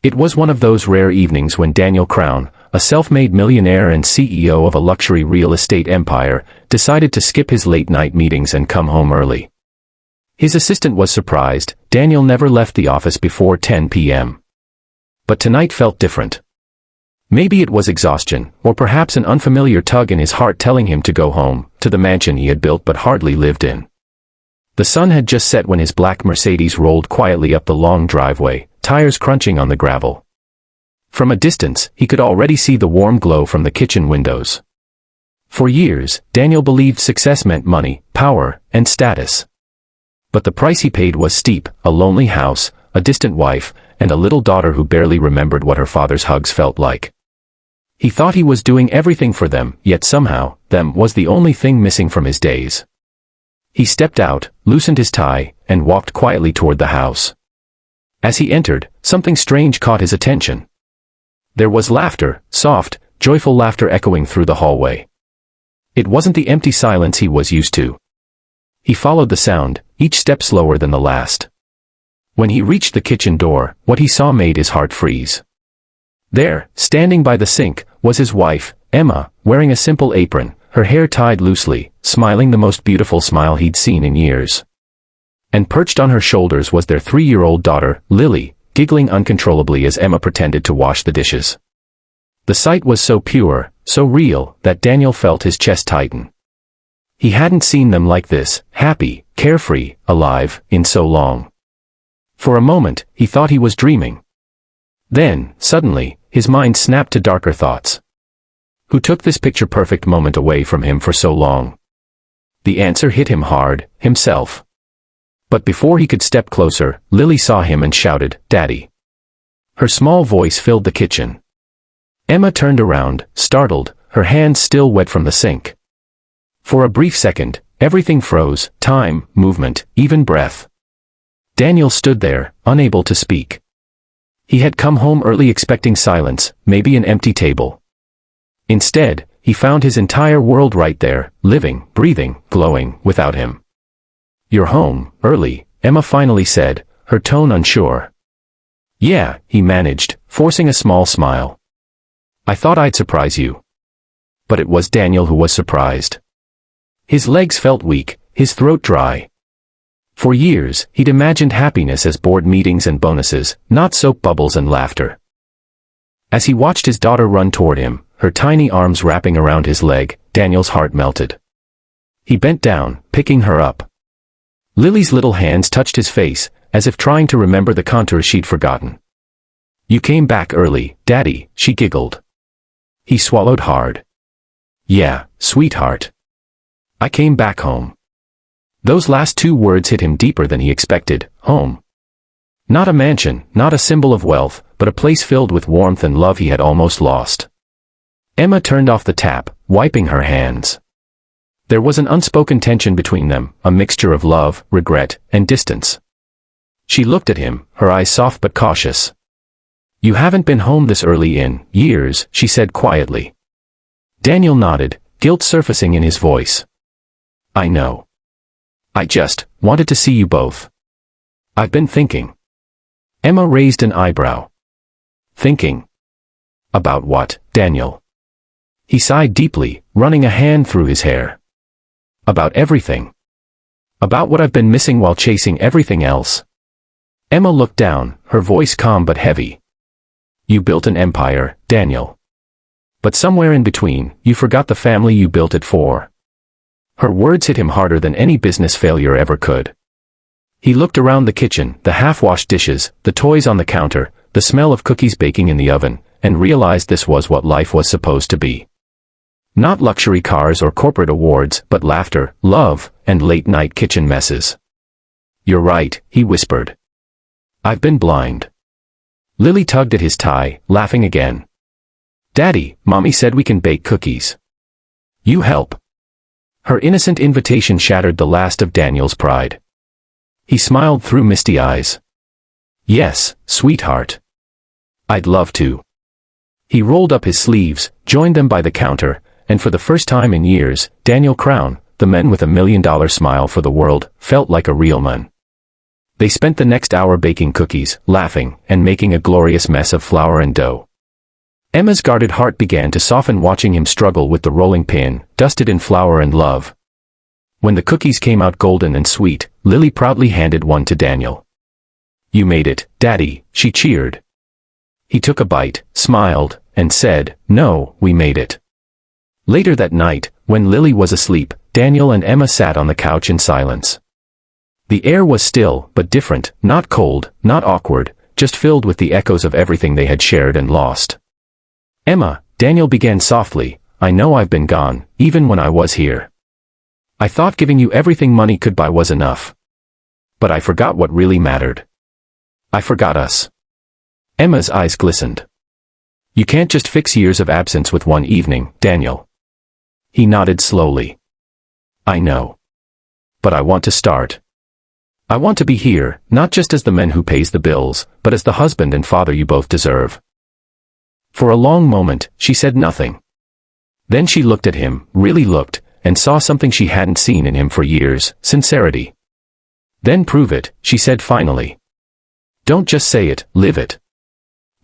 It was one of those rare evenings when Daniel Crown, a self-made millionaire and CEO of a luxury real estate empire, decided to skip his late-night meetings and come home early. His assistant was surprised. Daniel never left the office before 10 p.m. But tonight felt different. Maybe it was exhaustion, or perhaps an unfamiliar tug in his heart telling him to go home, to the mansion he had built but hardly lived in. The sun had just set when his black Mercedes rolled quietly up the long driveway, tires crunching on the gravel. From a distance, he could already see the warm glow from the kitchen windows. For years, Daniel believed success meant money, power, and status. But the price he paid was steep: a lonely house, a distant wife, and a little daughter who barely remembered what her father's hugs felt like. He thought he was doing everything for them, yet somehow, them was the only thing missing from his days. He stepped out, loosened his tie, and walked quietly toward the house. As he entered, something strange caught his attention. There was laughter, soft, joyful laughter echoing through the hallway. It wasn't the empty silence he was used to. He followed the sound, each step slower than the last. When he reached the kitchen door, what he saw made his heart freeze. There, standing by the sink, was his wife, Emma, wearing a simple apron, her hair tied loosely, smiling the most beautiful smile he'd seen in years. And perched on her shoulders was their 3-year-old daughter, Lily, giggling uncontrollably as Emma pretended to wash the dishes. The sight was so pure, so real, that Daniel felt his chest tighten. He hadn't seen them like this, happy, carefree, alive, in so long. For a moment, he thought he was dreaming. Then, suddenly, his mind snapped to darker thoughts. Who took this picture-perfect moment away from him for so long? The answer hit him hard: himself. But before he could step closer, Lily saw him and shouted, "Daddy." Her small voice filled the kitchen. Emma turned around, startled, her hands still wet from the sink. For a brief second, everything froze: time, movement, even breath. Daniel stood there, unable to speak. He had come home early expecting silence, maybe an empty table. Instead, he found his entire world right there, living, breathing, glowing, without him. "You're home, early," Emma finally said, her tone unsure. "Yeah," he managed, forcing a small smile. "I thought I'd surprise you." But it was Daniel who was surprised. His legs felt weak, his throat dry. For years, he'd imagined happiness as board meetings and bonuses, not soap bubbles and laughter. As he watched his daughter run toward him, her tiny arms wrapping around his leg, Daniel's heart melted. He bent down, picking her up. Lily's little hands touched his face, as if trying to remember the contours she'd forgotten. "You came back early, Daddy," she giggled. He swallowed hard. "Yeah, sweetheart. I came back home." Those last 2 words hit him deeper than he expected. Home. Not a mansion, not a symbol of wealth, but a place filled with warmth and love he had almost lost. Emma turned off the tap, wiping her hands. There was an unspoken tension between them, a mixture of love, regret, and distance. She looked at him, her eyes soft but cautious. "You haven't been home this early in years," she said quietly. Daniel nodded, guilt surfacing in his voice. "I know. I just wanted to see you both. I've been thinking." Emma raised an eyebrow. "Thinking? About what, Daniel?" He sighed deeply, running a hand through his hair. "About everything. About what I've been missing while chasing everything else." Emma looked down, her voice calm but heavy. "You built an empire, Daniel. But somewhere in between, you forgot the family you built it for." Her words hit him harder than any business failure ever could. He looked around the kitchen, the half-washed dishes, the toys on the counter, the smell of cookies baking in the oven, and realized this was what life was supposed to be. Not luxury cars or corporate awards, but laughter, love, and late-night kitchen messes. "You're right," he whispered. "I've been blind." Lily tugged at his tie, laughing again. "Daddy, Mommy said we can bake cookies. You help." Her innocent invitation shattered the last of Daniel's pride. He smiled through misty eyes. "Yes, sweetheart. I'd love to." He rolled up his sleeves, joined them by the counter, and for the first time in years, Daniel Crown, the man with $1 million smile for the world, felt like a real man. They spent the next hour baking cookies, laughing, and making a glorious mess of flour and dough. Emma's guarded heart began to soften watching him struggle with the rolling pin, dusted in flour and love. When the cookies came out golden and sweet, Lily proudly handed one to Daniel. "You made it, Daddy," she cheered. He took a bite, smiled, and said, "No, we made it." Later that night, when Lily was asleep, Daniel and Emma sat on the couch in silence. The air was still, but different, not cold, not awkward, just filled with the echoes of everything they had shared and lost. "Emma," Daniel began softly, "I know I've been gone, even when I was here. I thought giving you everything money could buy was enough. But I forgot what really mattered. I forgot us." Emma's eyes glistened. "You can't just fix years of absence with one evening, Daniel." He nodded slowly. "I know. But I want to start. I want to be here, not just as the man who pays the bills, but as the husband and father you both deserve." For a long moment, she said nothing. Then she looked at him, really looked, and saw something she hadn't seen in him for years: sincerity. "Then prove it," she said finally. "Don't just say it, live it."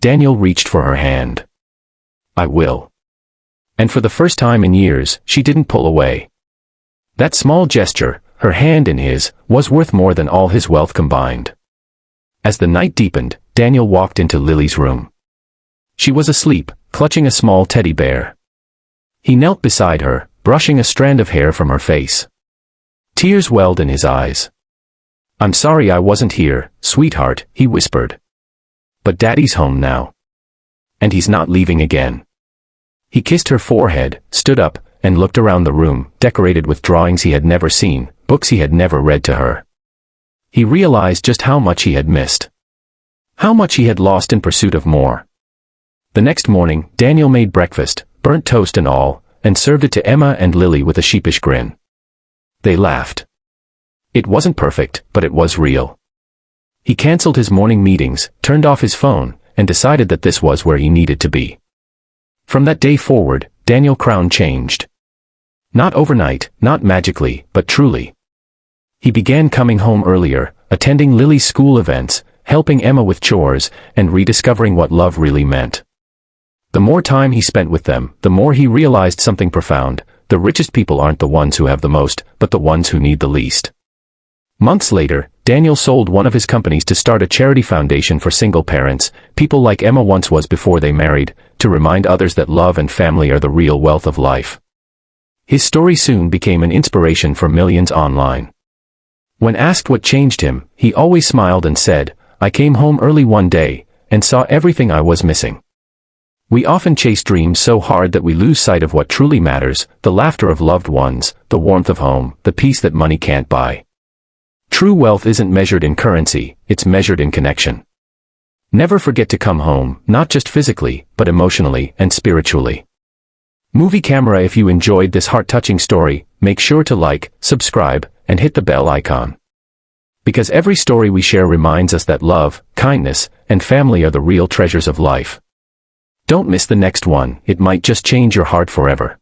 Daniel reached for her hand. "I will." And for the first time in years, she didn't pull away. That small gesture, her hand in his, was worth more than all his wealth combined. As the night deepened, Daniel walked into Lily's room. She was asleep, clutching a small teddy bear. He knelt beside her, brushing a strand of hair from her face. Tears welled in his eyes. "I'm sorry I wasn't here, sweetheart," he whispered. "But Daddy's home now. And he's not leaving again." He kissed her forehead, stood up, and looked around the room, decorated with drawings he had never seen, books he had never read to her. He realized just how much he had missed. How much he had lost in pursuit of more. The next morning, Daniel made breakfast, burnt toast and all, and served it to Emma and Lily with a sheepish grin. They laughed. It wasn't perfect, but it was real. He canceled his morning meetings, turned off his phone, and decided that this was where he needed to be. From that day forward, Daniel Crown changed. Not overnight, not magically, but truly. He began coming home earlier, attending Lily's school events, helping Emma with chores, and rediscovering what love really meant. The more time he spent with them, the more he realized something profound: the richest people aren't the ones who have the most, but the ones who need the least. Months later, Daniel sold one of his companies to start a charity foundation for single parents, people like Emma once was before they married, to remind others that love and family are the real wealth of life. His story soon became an inspiration for millions online. When asked what changed him, he always smiled and said, "I came home early one day, and saw everything I was missing." We often chase dreams so hard that we lose sight of what truly matters: the laughter of loved ones, the warmth of home, the peace that money can't buy. True wealth isn't measured in currency, it's measured in connection. Never forget to come home, not just physically, but emotionally and spiritually. Movie Camera, if you enjoyed this heart-touching story, make sure to like, subscribe, and hit the bell icon. Because every story we share reminds us that love, kindness, and family are the real treasures of life. Don't miss the next one, it might just change your heart forever.